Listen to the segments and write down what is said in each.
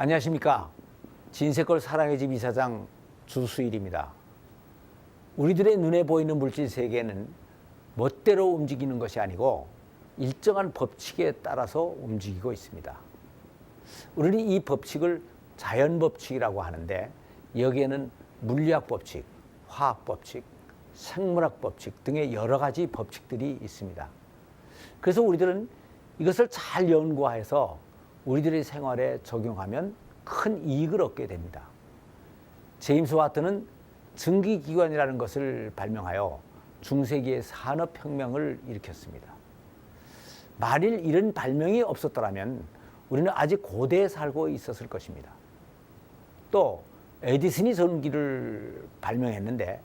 안녕하십니까. 진세골 사랑의 집 이사장 주수일입니다. 우리들의 눈에 보이는 물질 세계는 멋대로 움직이는 것이 아니고 일정한 법칙에 따라서 움직이고 있습니다. 우리는 이 법칙을 자연법칙이라고 하는데, 여기에는 물리학 법칙, 화학 법칙, 생물학 법칙 등의 여러 가지 법칙들이 있습니다. 그래서 우리들은 이것을 잘 연구해서 우리들의 생활에 적용하면 큰 이익을 얻게 됩니다. 제임스 와트는 증기기관이라는 것을 발명하여 중세기의 산업혁명을 일으켰습니다. 만일 이런 발명이 없었더라면 우리는 아직 고대에 살고 있었을 것입니다. 또 에디슨이 전기를 발명했는데,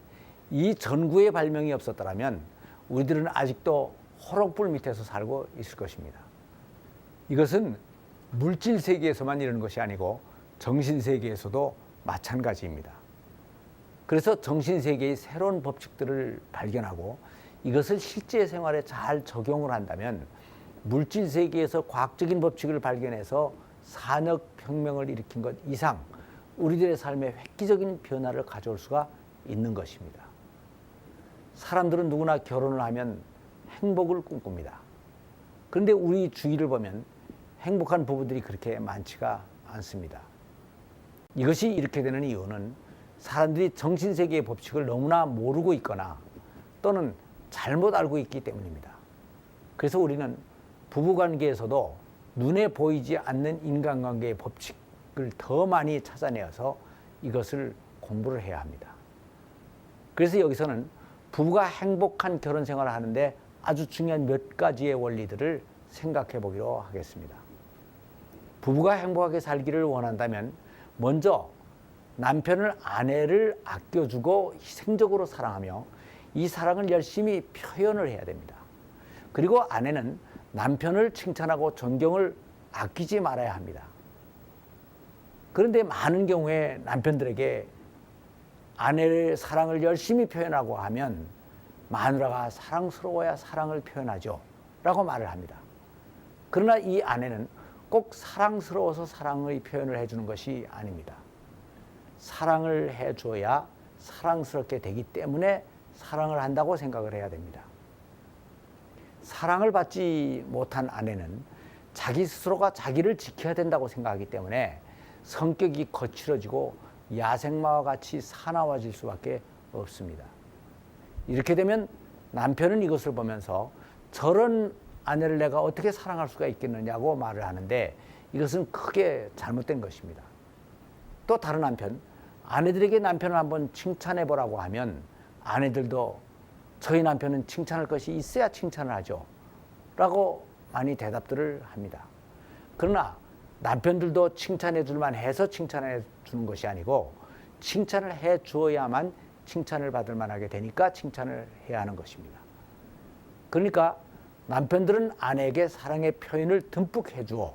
이 전구의 발명이 없었더라면 우리들은 아직도 호롱불 밑에서 살고 있을 것입니다. 이것은 물질 세계에서만 이러는 것이 아니고 정신 세계에서도 마찬가지입니다. 그래서 정신 세계의 새로운 법칙들을 발견하고 이것을 실제 생활에 잘 적용을 한다면 물질 세계에서 과학적인 법칙을 발견해서 산업혁명을 일으킨 것 이상 우리들의 삶에 획기적인 변화를 가져올 수가 있는 것입니다. 사람들은 누구나 결혼을 하면 행복을 꿈꿉니다. 그런데 우리 주위를 보면 행복한 부부들이 그렇게 많지가 않습니다. 이것이 이렇게 되는 이유는 사람들이 정신세계의 법칙을 너무나 모르고 있거나 또는 잘못 알고 있기 때문입니다. 그래서 우리는 부부관계에서도 눈에 보이지 않는 인간관계의 법칙을 더 많이 찾아내어서 이것을 공부를 해야 합니다. 그래서 여기서는 부부가 행복한 결혼 생활을 하는데 아주 중요한 몇 가지의 원리들을 생각해 보기로 하겠습니다. 부부가 행복하게 살기를 원한다면 먼저 남편을, 아내를 아껴주고 희생적으로 사랑하며 이 사랑을 열심히 표현을 해야 됩니다. 그리고 아내는 남편을 칭찬하고 존경을 아끼지 말아야 합니다. 그런데 많은 경우에 남편들에게 아내의 사랑을 열심히 표현하고 하면 마누라가 사랑스러워야 사랑을 표현하죠 라고 말을 합니다. 그러나 이 아내는 꼭 사랑스러워서 사랑의 표현을 해주는 것이 아닙니다. 사랑을 해줘야 사랑스럽게 되기 때문에 사랑을 한다고 생각을 해야 됩니다. 사랑을 받지 못한 아내는 자기 스스로가 자기를 지켜야 된다고 생각하기 때문에 성격이 거칠어지고 야생마와 같이 사나워질 수밖에 없습니다. 이렇게 되면 남편은 이것을 보면서 저런 아내를 내가 어떻게 사랑할 수가 있겠느냐고 말을 하는데, 이것은 크게 잘못된 것입니다. 또 다른 한편, 아내들에게 남편을 한번 칭찬해 보라고 하면 아내들도 저희 남편은 칭찬할 것이 있어야 칭찬을 하죠 라고 많이 대답들을 합니다. 그러나 남편들도 칭찬해 줄만 해서 칭찬해 주는 것이 아니고 칭찬을 해 주어야만 칭찬을 받을 만하게 되니까 칭찬을 해야 하는 것입니다. 그러니까 남편들은 아내에게 사랑의 표현을 듬뿍 해주어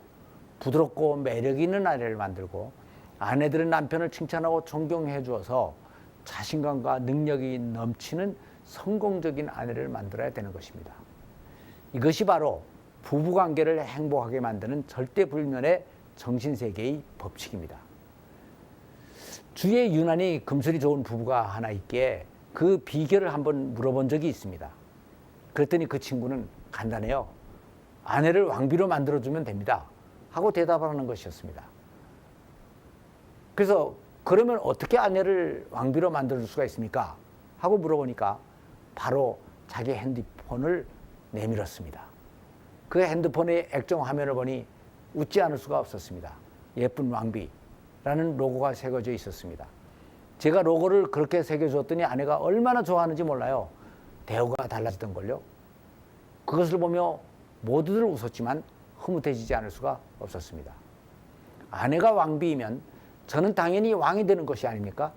부드럽고 매력 있는 아내를 만들고, 아내들은 남편을 칭찬하고 존경해 주어서 자신감과 능력이 넘치는 성공적인 아내를 만들어야 되는 것입니다. 이것이 바로 부부관계를 행복하게 만드는 절대불면의 정신세계의 법칙입니다. 주위에 유난히 금슬이 좋은 부부가 하나 있기에 그 비결을 한번 물어본 적이 있습니다. 그랬더니 그 친구는 간단해요. 아내를 왕비로 만들어주면 됩니다 하고 대답을 하는 것이었습니다. 그래서 그러면 어떻게 아내를 왕비로 만들어줄 수가 있습니까? 하고 물어보니까 바로 자기 핸드폰을 내밀었습니다. 그 핸드폰의 액정 화면을 보니 웃지 않을 수가 없었습니다. 예쁜 왕비라는 로고가 새겨져 있었습니다. 제가 로고를 그렇게 새겨줬더니 아내가 얼마나 좋아하는지 몰라요. 대우가 달라지던걸요. 그것을 보며 모두들 웃었지만 흐뭇해지지 않을 수가 없었습니다. 아내가 왕비이면 저는 당연히 왕이 되는 것이 아닙니까?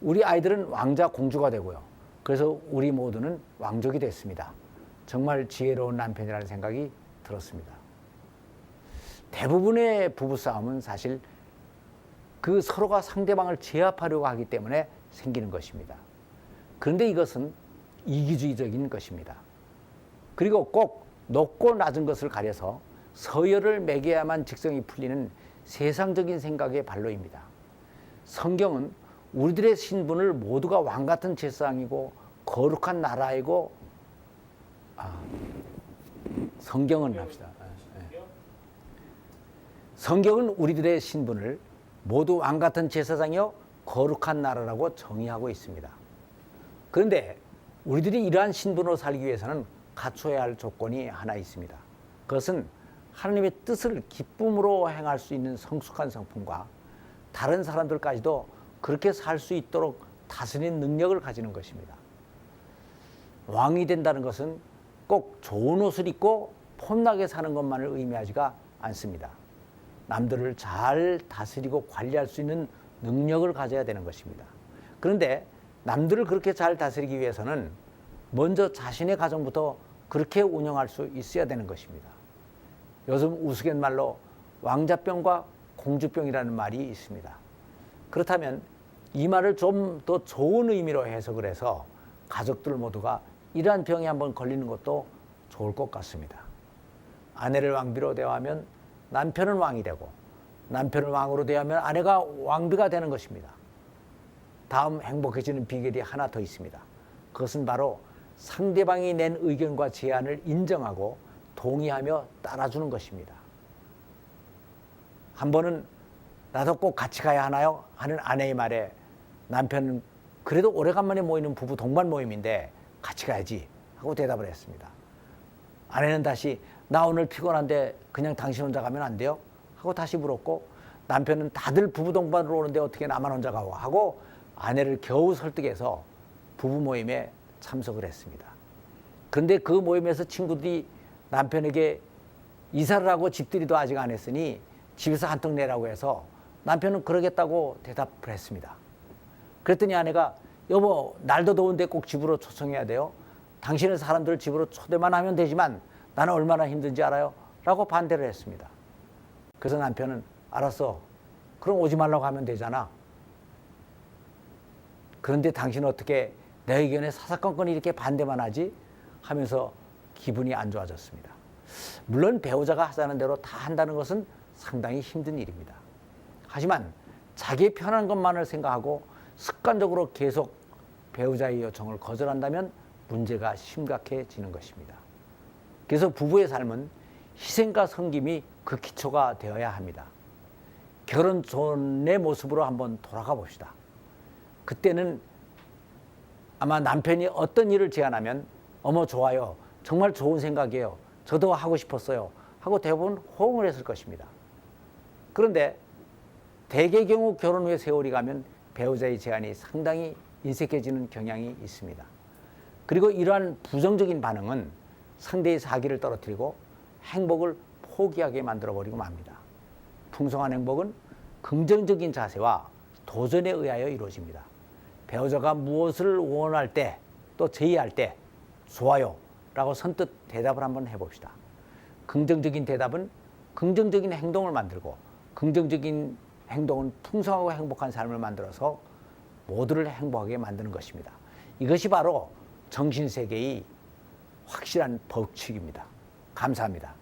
우리 아이들은 왕자 공주가 되고요. 그래서 우리 모두는 왕족이 됐습니다. 정말 지혜로운 남편이라는 생각이 들었습니다. 대부분의 부부싸움은 사실 그 서로가 상대방을 제압하려고 하기 때문에 생기는 것입니다. 그런데 이것은 이기주의적인 것입니다. 그리고 꼭 높고 낮은 것을 가려서 서열을 매겨야만 직성이 풀리는 세상적인 생각의 반로입니다. 성경은 우리들의 신분을 모두가 왕 같은 제사장이고 거룩한 나라이고 성경은 합시다. 성경은 우리들의 신분을 모두 왕 같은 제사장이요 거룩한 나라라고 정의하고 있습니다. 그런데 우리들이 이러한 신분으로 살기 위해서는 갖춰야 할 조건이 하나 있습니다. 그것은 하나님의 뜻을 기쁨으로 행할 수 있는 성숙한 성품과 다른 사람들까지도 그렇게 살 수 있도록 다스리는 능력을 가지는 것입니다. 왕이 된다는 것은 꼭 좋은 옷을 입고 폼나게 사는 것만을 의미하지가 않습니다. 남들을 잘 다스리고 관리할 수 있는 능력을 가져야 되는 것입니다. 그런데 남들을 그렇게 잘 다스리기 위해서는 먼저 자신의 가정부터 그렇게 운영할 수 있어야 되는 것입니다. 요즘 우스갯말로 왕자병과 공주병이라는 말이 있습니다. 그렇다면 이 말을 좀 더 좋은 의미로 해석을 해서 가족들 모두가 이러한 병에 한번 걸리는 것도 좋을 것 같습니다. 아내를 왕비로 대하면 남편은 왕이 되고 남편을 왕으로 대하면 아내가 왕비가 되는 것입니다. 다음 행복해지는 비결이 하나 더 있습니다. 그것은 바로 상대방이 낸 의견과 제안을 인정하고 동의하며 따라주는 것입니다. 한 번은 나도 꼭 같이 가야 하나요? 하는 아내의 말에 남편은 그래도 오래간만에 모이는 부부 동반 모임인데 같이 가야지 하고 대답을 했습니다. 아내는 다시 나 오늘 피곤한데 그냥 당신 혼자 가면 안 돼요? 하고 다시 물었고 남편은 다들 부부 동반으로 오는데 어떻게 나만 혼자 가고 하고 아내를 겨우 설득해서 부부 모임에 참석을 했습니다. 그런데 그 모임에서 친구들이 남편에게 이사를 하고 집들이도 아직 안 했으니 집에서 한턱 내라고 해서 남편은 그러겠다고 대답을 했습니다. 그랬더니 아내가 여보 날도 더운데 꼭 집으로 초청해야 돼요? 당신은 사람들을 집으로 초대만 하면 되지만 나는 얼마나 힘든지 알아요? 라고 반대를 했습니다. 그래서 남편은 알았어. 그럼 오지 말라고 하면 되잖아. 그런데 당신은 어떻게 내 의견에 사사건건 이렇게 반대만 하지? 하면서 기분이 안 좋아졌습니다. 물론 배우자가 하자는 대로 다 한다는 것은 상당히 힘든 일입니다. 하지만 자기의 편한 것만을 생각하고 습관적으로 계속 배우자의 요청을 거절한다면 문제가 심각해지는 것입니다. 그래서 부부의 삶은 희생과 섬김이 그 기초가 되어야 합니다. 결혼 전의 모습으로 한번 돌아가 봅시다. 그때는 아마 남편이 어떤 일을 제안하면 어머 좋아요. 정말 좋은 생각이에요. 저도 하고 싶었어요. 하고 대부분 호응을 했을 것입니다. 그런데 대개의 경우 결혼 후에 세월이 가면 배우자의 제안이 상당히 인색해지는 경향이 있습니다. 그리고 이러한 부정적인 반응은 상대의 사기를 떨어뜨리고 행복을 포기하게 만들어버리고 맙니다. 풍성한 행복은 긍정적인 자세와 도전에 의하여 이루어집니다. 배우자가 무엇을 원할 때 또 제의할 때 좋아요 라고 선뜻 대답을 한번 해봅시다. 긍정적인 대답은 긍정적인 행동을 만들고 긍정적인 행동은 풍성하고 행복한 삶을 만들어서 모두를 행복하게 만드는 것입니다. 이것이 바로 정신세계의 확실한 법칙입니다. 감사합니다.